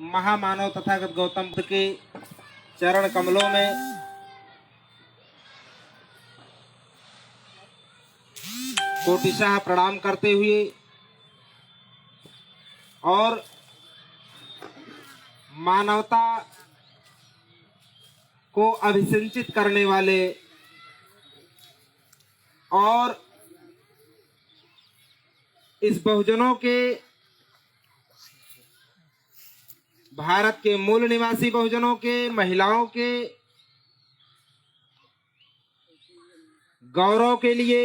महामानव तथागत गौतम बुद्ध के चरण कमलों में कोटिशाह प्रणाम करते हुए और मानवता को अभिसिंचित करने वाले और इस बहुजनों के भारत के मूल निवासी बहुजनों के महिलाओं के गौरव के लिए,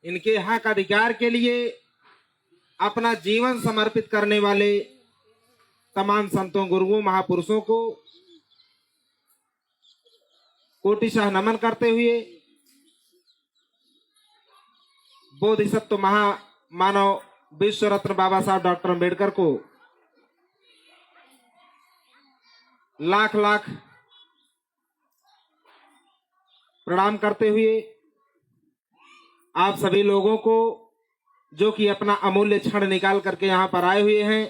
इनके हक अधिकार के लिए अपना जीवन समर्पित करने वाले तमाम संतों, गुरुओं, महापुरुषों को कोटिशाह नमन करते हुए बोधिसत्व महामानव विश्व रत्न बाबा साहब डॉक्टर अम्बेडकर को लाख लाख प्रणाम करते हुए आप सभी लोगों को, जो कि अपना अमूल्य क्षण निकाल करके यहाँ पर आए हुए हैं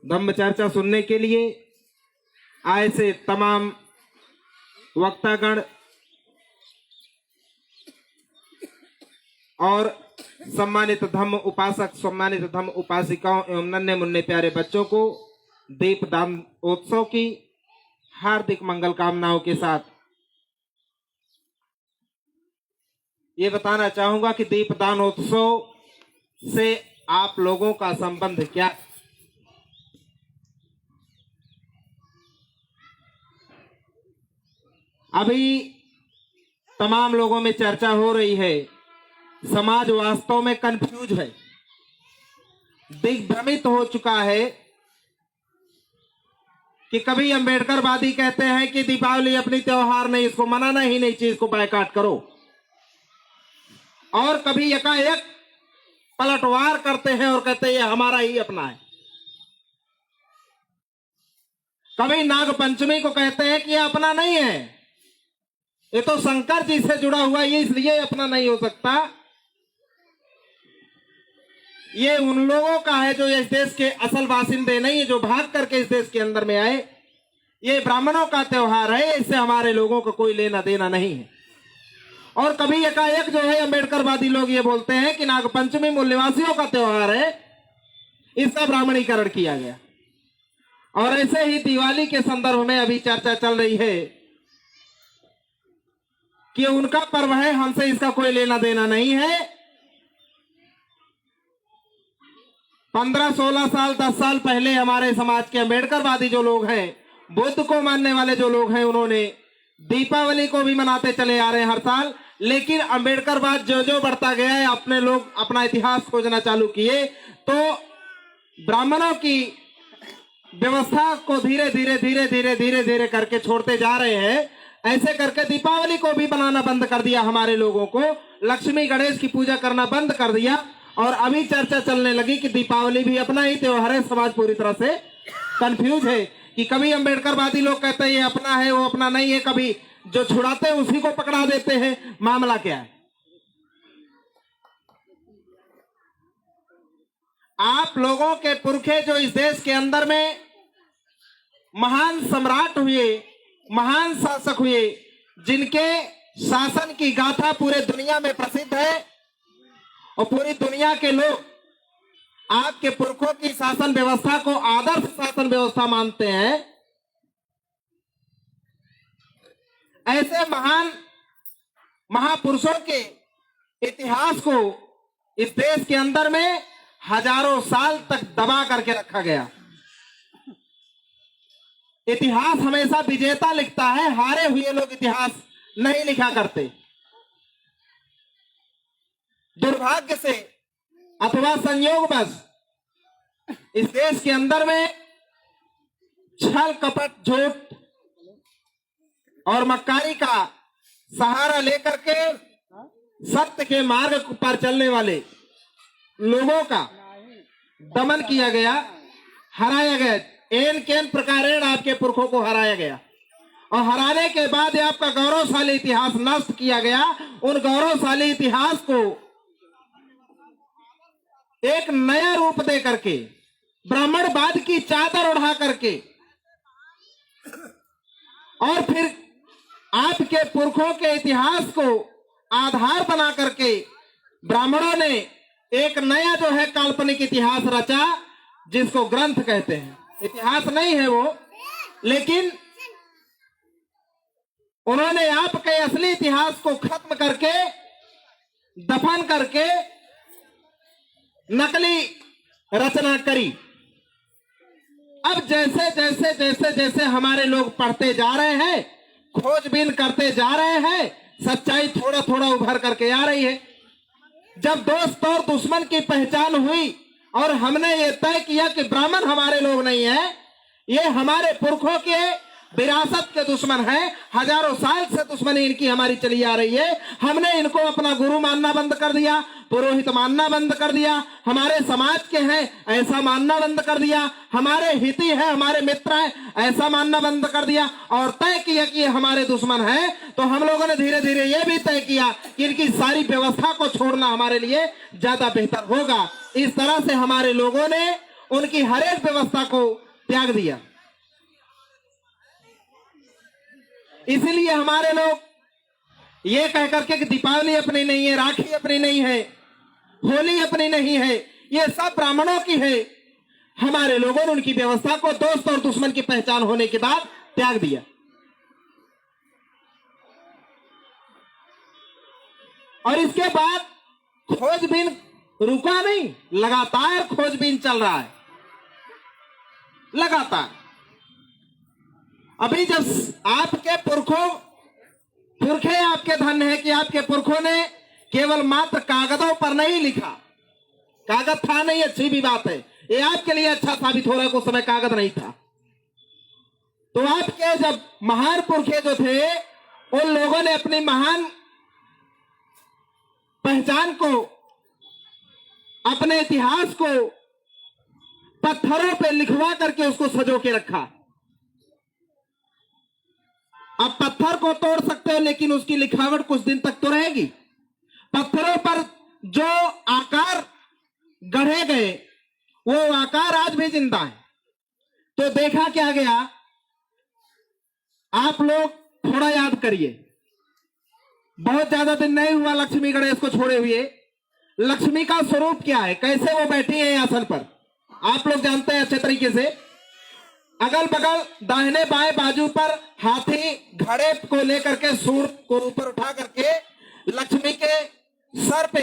धम्म चर्चा सुनने के लिए, ऐसे तमाम वक्तागण और सम्मानित धम्म उपासक, सम्मानित धम्म उपासिकाओं एवं नन्हे मुन्ने प्यारे बच्चों को दीपदान उत्सव की हार्दिक मंगल कामनाओं के साथ ये बताना चाहूंगा कि दीपदान उत्सव से आप लोगों का संबंध क्या। अभी तमाम लोगों में चर्चा हो रही है, समाज वास्तव में कंफ्यूज है, दिग्भ्रमित हो चुका है कि कभी अम्बेडकरवादी कहते हैं कि दीपावली अपनी त्योहार नहीं, इसको मनाना ही नहीं चाहिए, इसको बायकॉट करो, और कभी एकाएक पलटवार करते हैं और कहते हैं ये हमारा ही अपना है। कभी नाग पंचमी को कहते हैं कि ये अपना नहीं है, ये तो शंकर जी से जुड़ा हुआ है, इसलिए अपना नहीं हो सकता। ये उन लोगों का है जो इस देश के असल बासिंदे नहीं है, जो भाग करके इस देश के अंदर में आए। ये ब्राह्मणों का त्योहार है, इससे हमारे लोगों को कोई लेना देना नहीं है। और कभी एकाएक जो है अम्बेडकरवादी लोग ये बोलते हैं कि नागपंचमी मूल्यवासियों का त्योहार है, इसका ब्राह्मणीकरण किया गया। और ऐसे ही दिवाली के संदर्भ में अभी चर्चा चल रही है कि उनका पर्व है, हमसे इसका कोई लेना देना नहीं है। 15-16 साल 10 साल पहले हमारे समाज के अम्बेडकरवादी जो लोग हैं, बुद्ध को मानने वाले जो लोग हैं, उन्होंने दीपावली को भी मनाते चले आ रहे हैं हर साल। लेकिन अम्बेडकरवाद जो जो बढ़ता गया है, अपने लोग अपना इतिहास खोजना चालू किए तो ब्राह्मणों की व्यवस्था को धीरे धीरे धीरे धीरे धीरे धीरे करके छोड़ते जा रहे हैं। ऐसे करके दीपावली को भी बनाना बंद कर दिया हमारे लोगों को, लक्ष्मी गणेश की पूजा करना बंद कर दिया। और अभी चर्चा चलने लगी कि दीपावली भी अपना ही त्योहार है। समाज पूरी तरह से कंफ्यूज है कि कभी अम्बेडकरवादी लोग कहते हैं ये अपना है, वो अपना नहीं है, कभी जो छुड़ाते हैं उसी को पकड़ा देते हैं। मामला क्या है? आप लोगों के पुरखे जो इस देश के अंदर में महान सम्राट हुए, महान शासक हुए, जिनके शासन की गाथा पूरे दुनिया में प्रसिद्ध है और पूरी दुनिया के लोग आपके पुरखों की शासन व्यवस्था को आदर्श शासन व्यवस्था मानते हैं, ऐसे महान महापुरुषों के इतिहास को इस देश के अंदर में हजारों साल तक दबा करके रखा गया। इतिहास हमेशा विजेता लिखता है, हारे हुए लोग इतिहास नहीं लिखा करते। दुर्भाग्य से अथवा संयोगवश इस देश के अंदर में छल कपट, झूठ और मक्कारी का सहारा लेकर के सत्य के मार्ग पर चलने वाले लोगों का दमन किया गया, हराया गया। एन केन प्रकारेण आपके पुरखों को हराया गया और हराने के बाद आपका गौरवशाली इतिहास नष्ट किया गया। उन गौरवशाली इतिहास को एक नया रूप दे करके ब्राह्मणवाद की चादर उड़ा करके और फिर आपके पुरखों के इतिहास को आधार बना करके ब्राह्मणों ने एक नया जो है काल्पनिक इतिहास रचा, जिसको ग्रंथ कहते हैं। इतिहास नहीं है वो, लेकिन उन्होंने आपके असली इतिहास को खत्म करके, दफन करके नकली रचना करी। अब जैसे जैसे जैसे जैसे हमारे लोग पढ़ते जा रहे हैं, खोजबीन करते जा रहे हैं, सच्चाई थोड़ा थोड़ा उभर करके आ रही है। जब दोस्त और दुश्मन की पहचान हुई और हमने ये तय किया कि ब्राह्मण हमारे लोग नहीं है, ये हमारे पुरखों के विरासत के दुश्मन है, हजारों साल से दुश्मनी इनकी हमारी चली आ रही है, हमने इनको अपना गुरु मानना बंद कर दिया, पुरोहित मानना बंद कर दिया, हमारे समाज के हैं ऐसा मानना बंद कर दिया, हमारे हिती है, हमारे मित्र हैं ऐसा मानना बंद कर दिया और तय किया कि ये हमारे दुश्मन है। तो हम लोगों ने धीरे धीरे ये भी तय किया कि इनकी सारी व्यवस्था को छोड़ना हमारे लिए ज्यादा बेहतर होगा। इस तरह से हमारे लोगों ने उनकी हर एक व्यवस्था को त्याग दिया। इसीलिए हमारे लोग ये कह करके कि दीपावली अपनी नहीं है, राखी अपनी नहीं है, होली अपनी नहीं है, ये सब ब्राह्मणों की है, हमारे लोगों ने उनकी व्यवस्था को दोस्त और दुश्मन की पहचान होने के बाद त्याग दिया। और इसके बाद खोजबीन रुका नहीं, लगातार खोजबीन चल रहा है, लगातार। अभी जब आपके पुरखे आपके धन है कि आपके पुरखों ने केवल मात्र कागजों पर नहीं लिखा, कागज था नहीं, अच्छी भी बात है, ये आपके लिए अच्छा साबित हो रहा है कि उस समय कागज नहीं था। तो आपके जब महान पुरखे जो थे, उन लोगों ने अपनी महान पहचान को, अपने इतिहास को पत्थरों पे लिखवा करके उसको सजो के रखा। अब पत्थर को तोड़ सकते हो, लेकिन उसकी लिखावट कुछ दिन तक तो रहेगी। पत्थरों पर जो आकार गढ़े गए, वो आकार आज भी जिंदा है। तो देखा क्या गया, आप लोग थोड़ा याद करिए, बहुत ज्यादा दिन नहीं हुआ लक्ष्मी गणेश को छोड़े हुए। लक्ष्मी का स्वरूप क्या है, कैसे वो बैठी है आसन पर, आप लोग जानते हैं अच्छे तरीके से। अगल बगल दाहिने बाएं बाजू पर हाथी घड़े को लेकर के सूर को ऊपर उठा करके लक्ष्मी के सर पे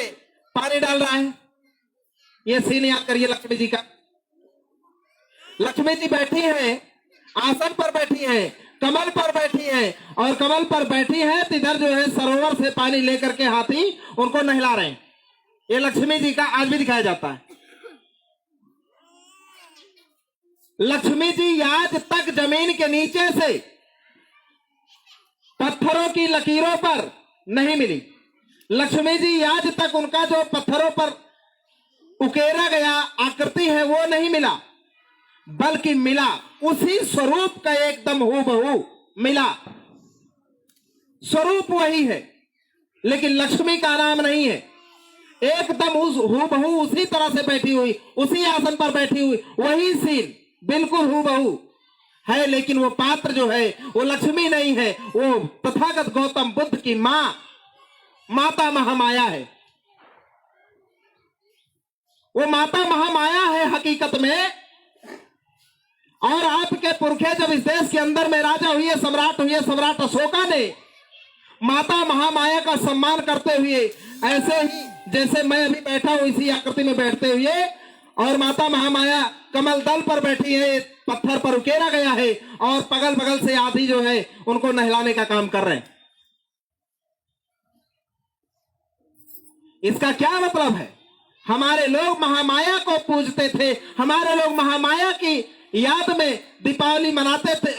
पानी डाल रहा है। ये सीन याद करिए लक्ष्मी जी का। लक्ष्मी जी बैठी हैं, आसन पर बैठी हैं, कमल पर बैठी हैं, और कमल पर बैठी हैं तो इधर जो है सरोवर से पानी लेकर के हाथी उनको नहला रहे हैं। ये लक्ष्मी जी का आज भी दिखाया जाता है। लक्ष्मी जी आज तक जमीन के नीचे से पत्थरों की लकीरों पर नहीं मिली। लक्ष्मी जी आज तक उनका जो पत्थरों पर उकेरा गया आकृति है वो नहीं मिला, बल्कि मिला उसी स्वरूप का एकदम हूबहू मिला। स्वरूप वही है, लेकिन लक्ष्मी का नाम नहीं है। एकदम उस हूबहू उसी तरह से बैठी हुई, उसी आसन पर बैठी हुई, वही सीन बिल्कुल हूबहू है, लेकिन वो पात्र जो है वो लक्ष्मी नहीं है, वो तथागत गौतम बुद्ध की माता महामाया है। वो माता महामाया है हकीकत में। और आपके पुरखे जब इस देश के अंदर में राजा हुए, सम्राट अशोका ने माता महामाया का सम्मान करते हुए, ऐसे ही जैसे मैं अभी बैठा हूं इसी आकृति में बैठते हुए, और माता महामाया कमल दल पर बैठी है, पत्थर पर उकेरा गया है, और बगल बगल से आदि जो है उनको नहलाने का काम कर रहे हैं। इसका क्या मतलब है? हमारे लोग महामाया को पूजते थे, हमारे लोग महामाया की याद में दीपावली मनाते थे।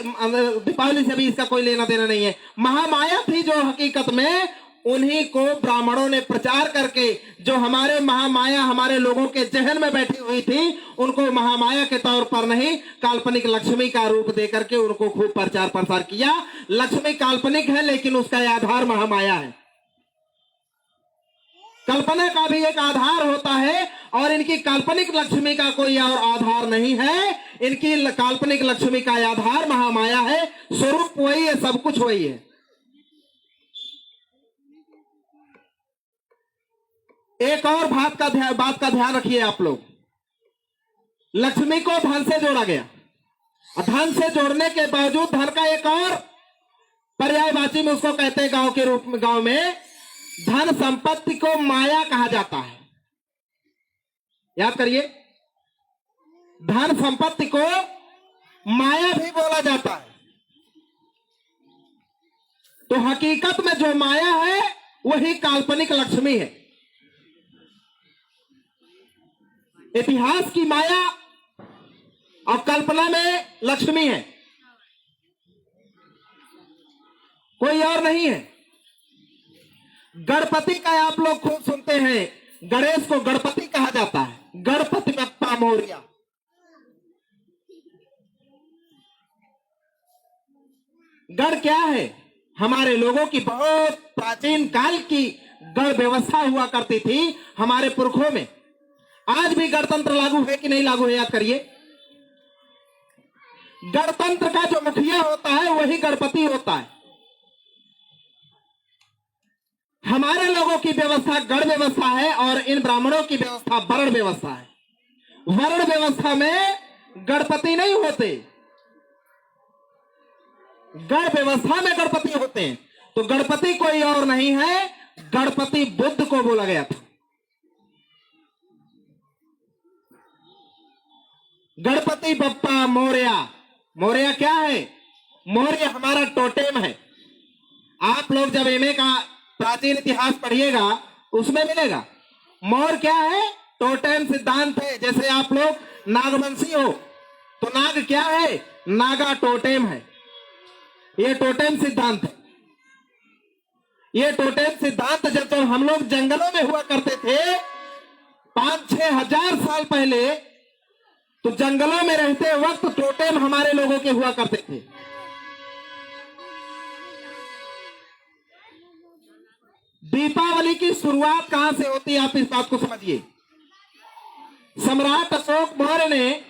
दीपावली से भी इसका कोई लेना देना नहीं है। महामाया थी जो हकीकत में, उन्हीं को ब्राह्मणों ने प्रचार करके, जो हमारे महामाया हमारे लोगों के जहन में बैठी हुई थी, उनको महामाया के तौर पर नहीं, काल्पनिक लक्ष्मी का रूप देकर के उनको खूब प्रचार प्रसार किया। लक्ष्मी काल्पनिक है, लेकिन उसका आधार महामाया है। कल्पना का भी एक आधार होता है और इनकी काल्पनिक लक्ष्मी का कोई और आधार नहीं है। इनकी काल्पनिक लक्ष्मी का आधार महामाया है, स्वरूप वही है, सब कुछ वही है। एक और बात का ध्यान रखिए आप लोग। लक्ष्मी को धन से जोड़ा गया, धन से जोड़ने के बावजूद धन का एक और पर्यायवाची में उसको कहते हैं गांव के रूप में, गांव में धन संपत्ति को माया कहा जाता है। याद करिए, धन संपत्ति को माया भी बोला जाता है। तो हकीकत में जो माया है वही काल्पनिक लक्ष्मी है। इतिहास की माया और कल्पना में लक्ष्मी है, कोई और नहीं है। गणपति का आप लोग खूब सुनते हैं, गणेश को गणपति कहा जाता है, गणपति बप्पा मोरया। गण क्या है? हमारे लोगों की बहुत प्राचीन काल की गण व्यवस्था हुआ करती थी हमारे पुरखों में। आज भी गणतंत्र लागू है कि नहीं लागू है? याद करिए, गणतंत्र का जो मुखिया होता है वही गणपति होता है। हमारे लोगों की व्यवस्था गण व्यवस्था है और इन ब्राह्मणों की व्यवस्था वर्ण व्यवस्था है। वर्ण व्यवस्था में गणपति नहीं होते, गण व्यवस्था में गणपति होते हैं। तो गणपति कोई और नहीं है, गणपति बुद्ध को बोला गया था। गणपति बप्पा मोरया। मोरया क्या है? मौर्य हमारा टोटेम है। आप लोग जब एमए का प्राचीन इतिहास पढ़िएगा उसमें मिलेगा। मौर्य क्या है? टोटेम सिद्धांत है। जैसे आप लोग नागवंशी हो तो नाग क्या है? नागा टोटेम है। ये टोटेम सिद्धांत है। ये टोटेम सिद्धांत जब हम लोग जंगलों में हुआ करते थे 5-6 हजार साल पहले, तो जंगलों में रहते वक्त टोटेम हमारे लोगों के हुआ करते थे। दीपावली की शुरुआत कहां से होती है? आप इस बात को समझिए। सम्राट अशोक मौर्य ने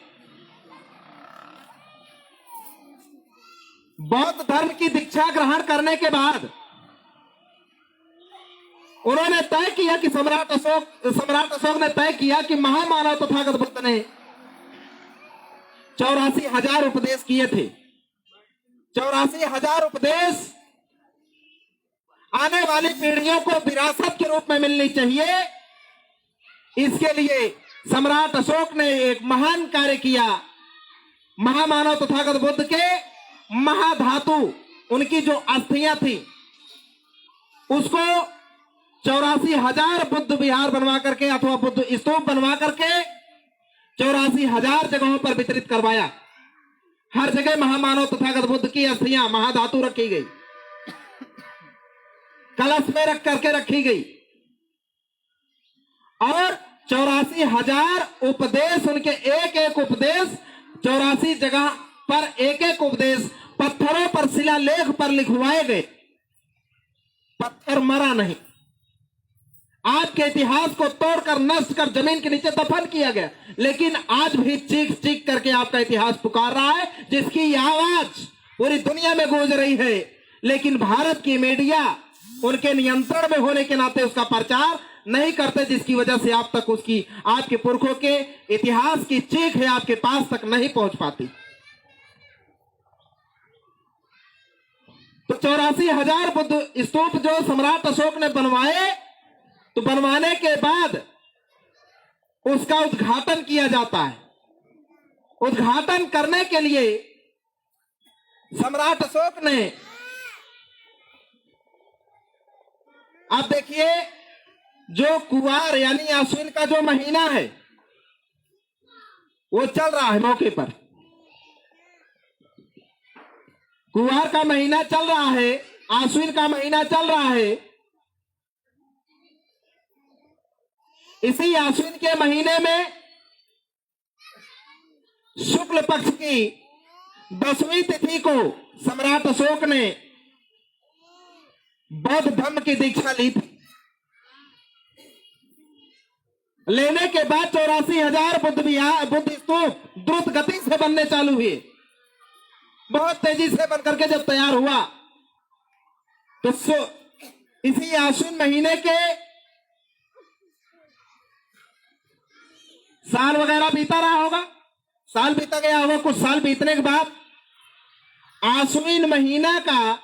बौद्ध धर्म की दीक्षा ग्रहण करने के बाद उन्होंने तय किया कि सम्राट अशोक ने तय किया कि महामानव तथागत बुद्ध ने 84,000 उपदेश किए थे। 84,000 उपदेश आने वाली पीढ़ियों को विरासत के रूप में मिलनी चाहिए। इसके लिए सम्राट अशोक ने एक महान कार्य किया। महामानव तथागत बुद्ध के महाधातु, उनकी जो अस्थियां थी, उसको 84,000 बुद्ध विहार बनवा करके अथवा बुद्ध स्तूप बनवा करके 84,000 जगहों पर वितरित करवाया। हर जगह महामानव तथागत बुद्ध की अस्थियां महाधातु रखी गई, कलश में रख करके रखी गई और 84,000 उपदेश, उनके एक एक उपदेश 84 जगह पर एक एक उपदेश पत्थरों पर शिलालेख पर लिखवाए गए। पत्थर मरा नहीं। आज के इतिहास को तोड़कर नष्ट कर जमीन के नीचे दफन किया गया, लेकिन आज भी चीख चीख करके आपका इतिहास पुकार रहा है, जिसकी आवाज पूरी दुनिया में गूंज रही है। लेकिन भारत की मीडिया उनके नियंत्रण में होने के नाते उसका प्रचार नहीं करते, जिसकी वजह से आप तक उसकी, आपके पुरखों के इतिहास की चीख है आपके पास तक नहीं पहुंच पाती। तो 84,000 बुद्ध स्तूप जो सम्राट अशोक ने बनवाए, तो बनवाने के बाद उसका उद्घाटन किया जाता है। उद्घाटन करने के लिए सम्राट अशोक ने, आप देखिए, जो कुवार यानी आश्विन का जो महीना है वो चल रहा है मौके पर। कुवार का महीना चल रहा है, आश्विन का महीना चल रहा है। इसी आश्विन के महीने में शुक्ल पक्ष की 10वीं तिथि को सम्राट अशोक ने बौद्ध धर्म की दीक्षा ली थी। लेने के बाद 84,000 बुद्ध स्तूप द्रुत गति से बनने चालू हुए। बहुत तेजी से बनकर के जब तैयार हुआ तो इसी आश्विन महीने के साल वगैरह बीता रहा होगा, साल बीता गया होगा। कुछ साल बीतने के बाद आश्विन महीना का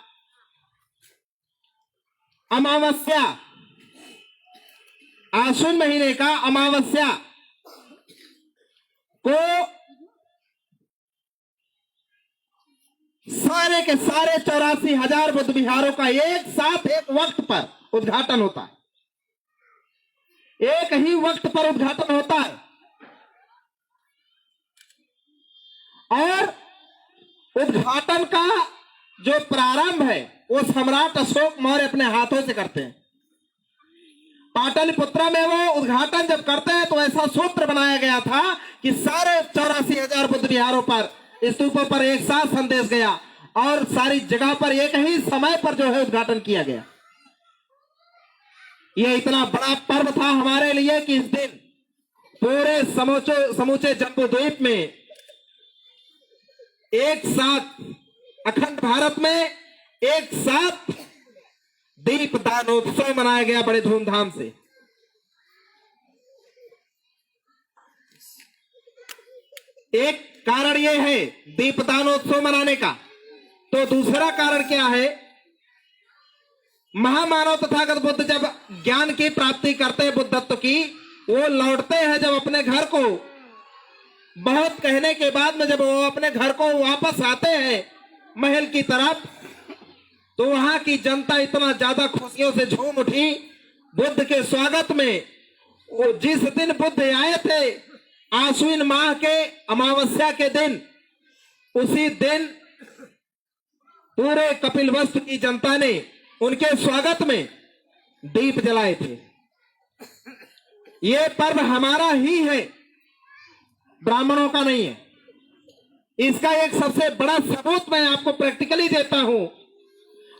अमावस्या, आश्विन महीने का अमावस्या को सारे के सारे 84,000 बुद्ध विहारों का एक साथ एक वक्त पर उद्घाटन होता है। एक ही वक्त पर उद्घाटन होता है और उद्घाटन का जो प्रारंभ है वो सम्राट अशोक मौर्य अपने हाथों से करते हैं। पाटलिपुत्र में वो उद्घाटन जब करते हैं तो ऐसा सूत्र बनाया गया था कि सारे 84,000 बुद्ध विहारों पर, स्तूपों पर एक साथ संदेश गया और सारी जगह पर एक ही समय पर जो है उद्घाटन किया गया। यह इतना बड़ा पर्व था हमारे लिए कि इस दिन पूरे समूचे जम्बू द्वीप में एक साथ, अखंड भारत में एक साथ दीप दानोत्सव मनाया गया बड़े धूमधाम से। एक कारण यह है दीपदानोत्सव मनाने का। तो दूसरा कारण क्या है? महामानव तथागत बुद्ध जब ज्ञान की प्राप्ति करते हैं, बुद्धत्व की, वो लौटते हैं जब अपने घर को, बहुत कहने के बाद में जब वो अपने घर को वापस आते हैं महल की तरफ, तो वहां की जनता इतना ज्यादा खुशियों से झूम उठी बुद्ध के स्वागत में। वो जिस दिन बुद्ध आए थे आश्विन माह के अमावस्या के दिन, उसी दिन पूरे कपिलवस्तु की जनता ने उनके स्वागत में दीप जलाए थे। ये पर्व हमारा ही है, ब्राह्मणों का नहीं है। इसका एक सबसे बड़ा सबूत मैं आपको प्रैक्टिकली देता हूं।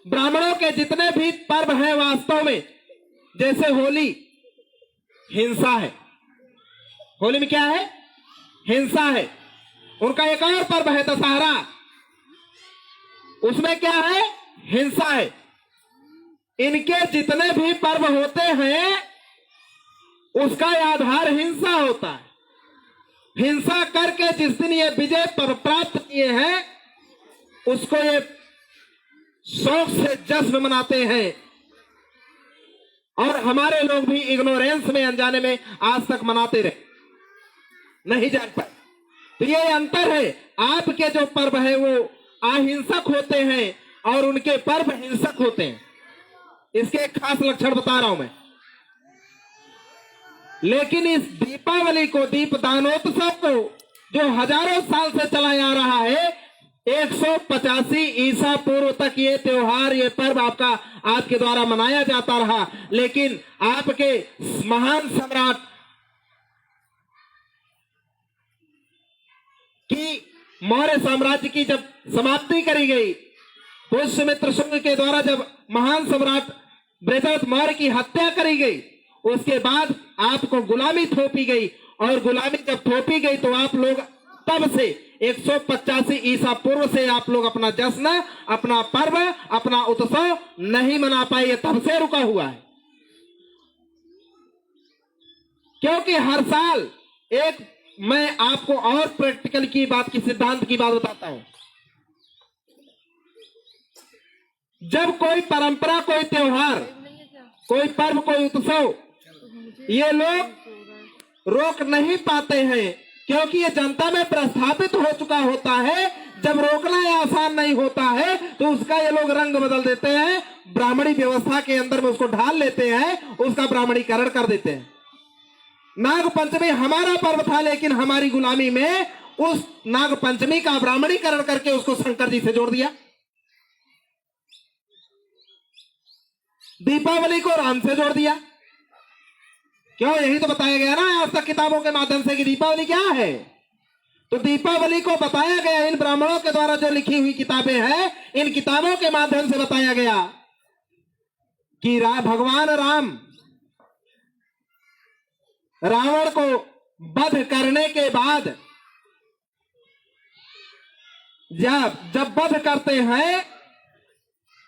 ब्राह्मणों के जितने भी पर्व हैं वास्तव में, जैसे होली, हिंसा है। होली में क्या है? हिंसा है। उनका एक और पर्व है दशहरा, उसमें क्या है? हिंसा है। इनके जितने भी पर्व होते हैं उसका आधार हिंसा होता है। हिंसा करके जिस दिन ये विजय प्राप्त किए हैं उसको ये शौक से जश्न मनाते हैं। और हमारे लोग भी इग्नोरेंस में, अनजाने में आज तक मनाते रहे, नहीं जान पाए। तो ये अंतर है। आपके जो पर्व है वो अहिंसक होते हैं और उनके पर्व हिंसक होते हैं। इसके एक खास लक्षण बता रहा हूं मैं। लेकिन इस दीपावली को, दीपदानोत्सव को, जो हजारों साल से चला आ रहा है, 185 ईसा पूर्व तक ये त्योहार, ये पर्व आपका आपके द्वारा मनाया जाता रहा। लेकिन आपके महान सम्राट की, मौर्य साम्राज्य की जब समाप्ति करी गई, पुष्यमित्र शुंग के द्वारा जब महान सम्राट बृहद्रथ मौर्य की हत्या करी गई, उसके बाद आपको गुलामी थोपी गई। और गुलामी जब थोपी गई तो आप लोग तब से 185 ईसा पूर्व से आप लोग अपना जश्न, अपना पर्व, अपना उत्सव नहीं मना पाए। ये तब से रुका हुआ है। क्योंकि हर साल एक, मैं आपको और प्रैक्टिकल की बात की, सिद्धांत की बात बताता हूं। जब कोई परंपरा, कोई त्योहार, कोई पर्व, कोई उत्सव ये लोग रोक नहीं पाते हैं, क्योंकि ये जनता में प्रस्थापित हो चुका होता है। जब रोकना आसान नहीं होता है तो उसका ये लोग रंग बदल देते हैं, ब्राह्मणी व्यवस्था के अंदर में उसको ढाल लेते हैं, उसका ब्राह्मणीकरण कर देते हैं। नाग पंचमी हमारा पर्व था, लेकिन हमारी गुलामी में उस नाग पंचमी का ब्राह्मणीकरण करके उसको शंकर जी से जोड़ दिया। दीपावली को राम से जोड़ दिया। क्यों? यही तो बताया गया ना आज तक किताबों के माध्यम से कि दीपावली क्या है। तो दीपावली को बताया गया इन ब्राह्मणों के द्वारा, जो लिखी हुई किताबें हैं, इन किताबों के माध्यम से बताया गया कि भगवान राम रावण को वध करने के बाद जब वध करते हैं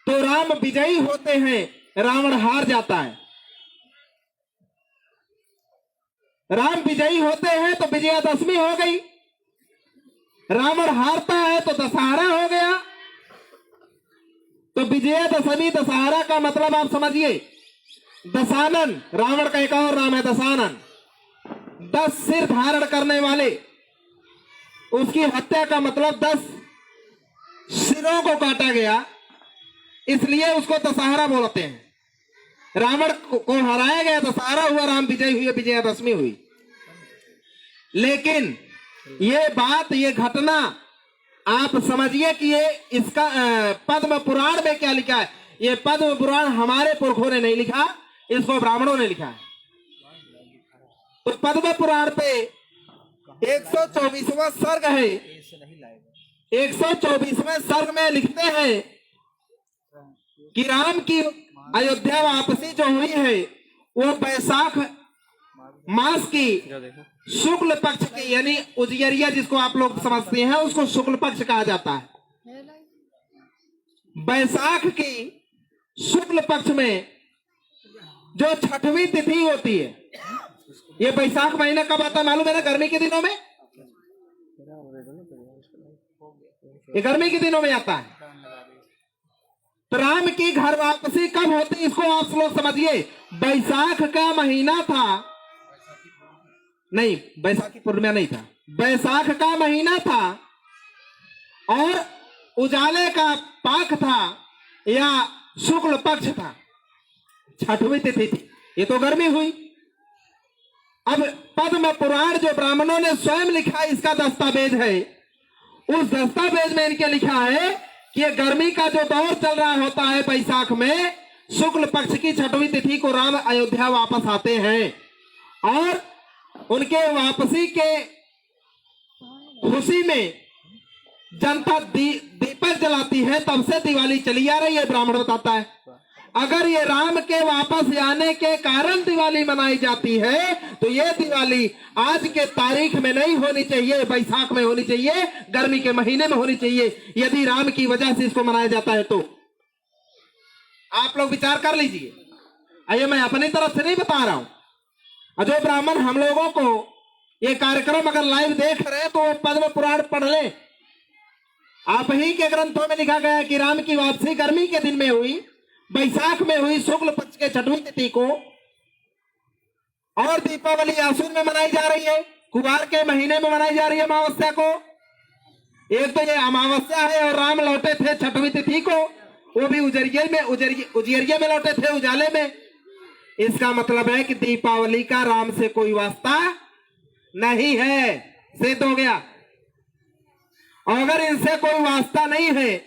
तो राम विजयी होते हैं, रावण हार जाता है। राम विजयी होते हैं तो विजयादशमी हो गई, रावण हारता है तो दशहरा हो गया। तो विजयादशमी दशहरा का मतलब आप समझिए, दशानन, रावण का एक और नाम है दशानन, 10 सिर धारण करने वाले, उसकी हत्या का मतलब 10 सिरों को काटा गया, इसलिए उसको दशहरा बोलते हैं। रावण को हराया गया, दशहरा हुआ, राम विजय हुए, विजयादशमी हुई। लेकिन ये बात, ये घटना आप समझिए कि ये इसका पद्म पुराण में क्या लिखा है। ये पद्म पुराण हमारे पुरखों ने नहीं लिखा, इसको ब्राह्मणों ने लिखा है। तो पद्म पुराण पे 124वां सर्ग है, 124वें सर्ग में लिखते हैं कि राम की अयोध्या वापसी जो हुई है वो बैसाख मास की शुक्ल पक्ष की, यानी उजियरिया जिसको आप लोग समझते हैं, उसको शुक्ल पक्ष कहा जाता है। बैसाख की शुक्ल पक्ष में जो 6वीं तिथि होती है, ये बैसाख महीना कब आता है मालूम है ना? गर्मी के दिनों में, ये गर्मी के दिनों में आता है। तो राम की घर वापसी कब होती, इसको आप लोग समझिए। बैसाख का महीना था, नहीं बैसाखी पूर्णिमा नहीं था, बैसाख का महीना था और उजाले का पाक था या शुक्ल पक्ष था, 6वीं तिथि थी, ये तो गर्मी हुई। अब पद्म पुराण जो ब्राह्मणों ने स्वयं लिखा, इसका दस्तावेज है, उस दस्तावेज में इनके लिखा है कि ये गर्मी का जो दौर चल रहा होता है, बैसाख में शुक्ल पक्ष की 6वीं तिथि को राम अयोध्या वापस आते हैं और उनके वापसी के खुशी में जनता दीपक जलाती है, तब से दिवाली चली आ रही है, ब्राह्मण बताता है। अगर ये राम के वापस आने के कारण दिवाली मनाई जाती है तो ये दिवाली आज के तारीख में नहीं होनी चाहिए, बैसाख में होनी चाहिए, गर्मी के महीने में होनी चाहिए। यदि राम की वजह से इसको मनाया जाता है तो आप लोग विचार कर लीजिए। आइए, मैं अपनी तरफ से नहीं बता रहा हूं, जो ब्राह्मण हम लोगों को ये कार्यक्रम अगर लाइव देख रहे हैं तो वो पद्म पुराण पढ़ ले। आप ही के ग्रंथों में लिखा गया है कि राम की वापसी गर्मी के दिन में हुई, बैसाख में हुई, शुक्ल पक्ष के 6वीं तिथि को, और दीपावली आश्विन में मनाई जा रही है, कुवार के महीने में मनाई जा रही है अमावस्या को। एक तो ये अमावस्या है और राम लौटे थे 6वीं तिथि को, वो भी उजियरिया में लौटे थे, उजाले में। इसका मतलब है कि दीपावली का राम से कोई वास्ता नहीं है, सिद्ध हो गया। और अगर इनसे कोई वास्ता नहीं है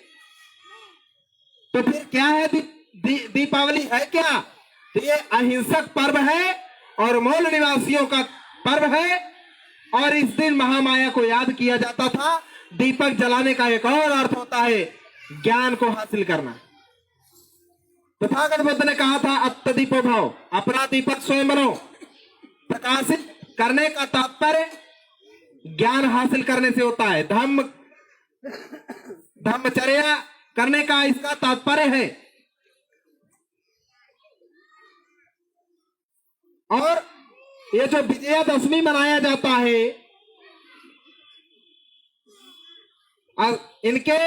तो फिर क्या है? दीपावली है क्या? तो ये अहिंसक पर्व है और मूल निवासियों का पर्व है, और इस दिन महामाया को याद किया जाता था। दीपक जलाने का एक और अर्थ होता है ज्ञान को हासिल करना। तथागत बुद्ध ने कहा था अत्तदीपो भव, अपना दीपक स्वयं बनो। प्रकाशित करने का तात्पर्य ज्ञान हासिल करने से होता है, धम्मचर्या करने का इसका तात्पर्य है। और ये जो विजयादशमी मनाया जाता है, इनके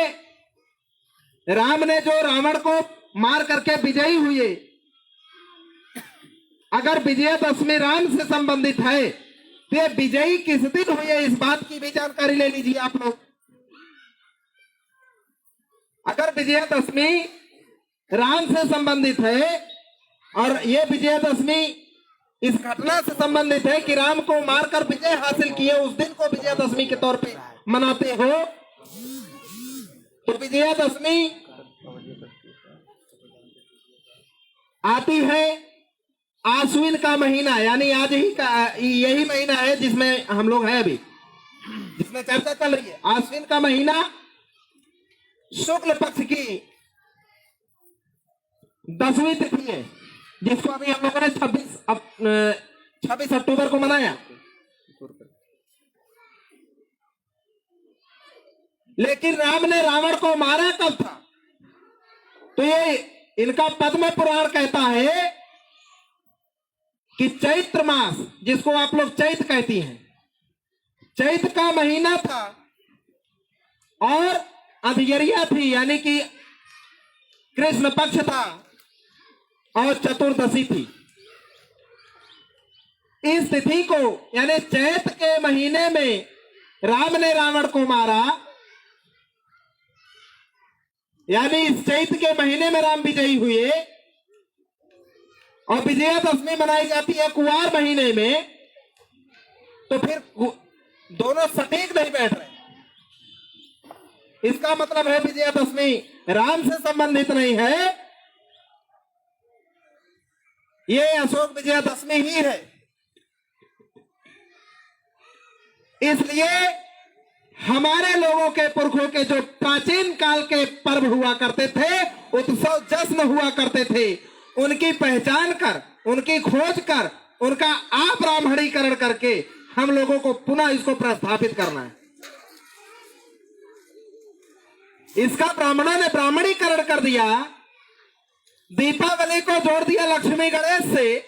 राम ने जो रावण को मार करके विजयी हुए, अगर विजयादशमी राम से संबंधित है तो ये विजयी किस दिन हुई है, इस बात की भी जानकारी ले लीजिए आप लोग। अगर विजयादशमी राम से संबंधित है और ये विजयादशमी इस घटना से संबंधित है कि राम को मारकर विजय हासिल किए, उस दिन को विजयादशमी के तौर पे मनाते हो, तो विजयादशमी आती है आश्विन का महीना, यानी आज ही का यही महीना है जिसमें हम लोग हैं अभी, जिसमें चर्चा चल रही है। आश्विन का महीना शुक्ल पक्ष की 10वीं तिथि है, जिसको अभी हम लोगों ने 26 अक्टूबर को मनाया। लेकिन राम ने रावण को मारा कब था? तो ये इनका पद्म पुराण कहता है कि चैत्र मास, जिसको आप लोग चैत कहती हैं, चैत का महीना था और अंधियरिया थी, यानी कि कृष्ण पक्ष था और चतुर्दशी थी। इस तिथि को यानी चैत के महीने में राम ने रावण को मारा, यानी इस चैत के महीने में राम विजयी हुए और विजयादशमी मनाई जाती है कुवार महीने में। तो फिर दोनों सटीक नहीं बैठ रहे। इसका मतलब है विजयादशमी राम से संबंधित नहीं है, ये अशोक विजयादशमी ही है। इसलिए हमारे लोगों के पुरखों के जो प्राचीन काल के पर्व हुआ करते थे, उत्सव जश्न हुआ करते थे, उनकी पहचान कर, उनकी खोज कर, उनका अब्राह्मणीकरण करके हम लोगों को पुनः इसको प्रस्थापित करना है। इसका ब्राह्मणों ने ब्राह्मणीकरण कर दिया, दीपावली को जोड़ दिया लक्ष्मी गणेश से,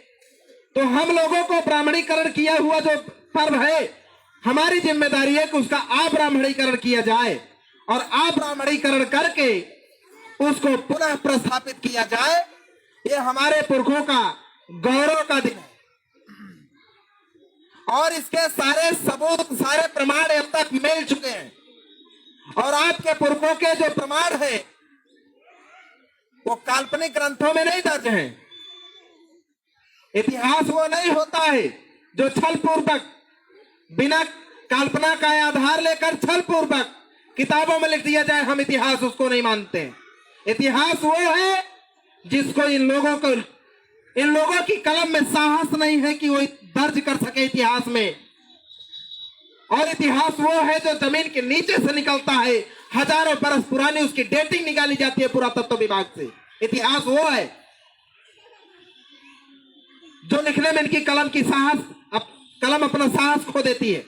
तो हम लोगों को ब्राह्मणीकरण किया हुआ जो पर्व है, हमारी जिम्मेदारी है कि उसका अब्राह्मणीकरण किया जाए और अब्राह्मणीकरण करके उसको पुनः प्रस्थापित किया जाए। ये हमारे पुरखों का गौरव का दिन है और इसके सारे सबूत, सारे प्रमाण अब तक मिल चुके हैं। और आपके पुरखों के जो प्रमाण है वो काल्पनिक ग्रंथों में नहीं दर्ज है। इतिहास वो नहीं होता है जो छल पूर्वक, बिना कल्पना का आधार लेकर छल पूर्वक किताबों में लिख दिया जाए, हम इतिहास उसको नहीं मानते हैं। इतिहास वो है जिसको इन लोगों की कलम में साहस नहीं है कि वो दर्ज कर सके इतिहास में। और इतिहास वो है जो जमीन के नीचे से निकलता है, हजारों बरस पुरानी उसकी डेटिंग निकाली जाती है पुरातत्व विभाग से। इतिहास वो है जो लिखने में इनकी कलम की साहस, कलम अपना साहस खो देती है।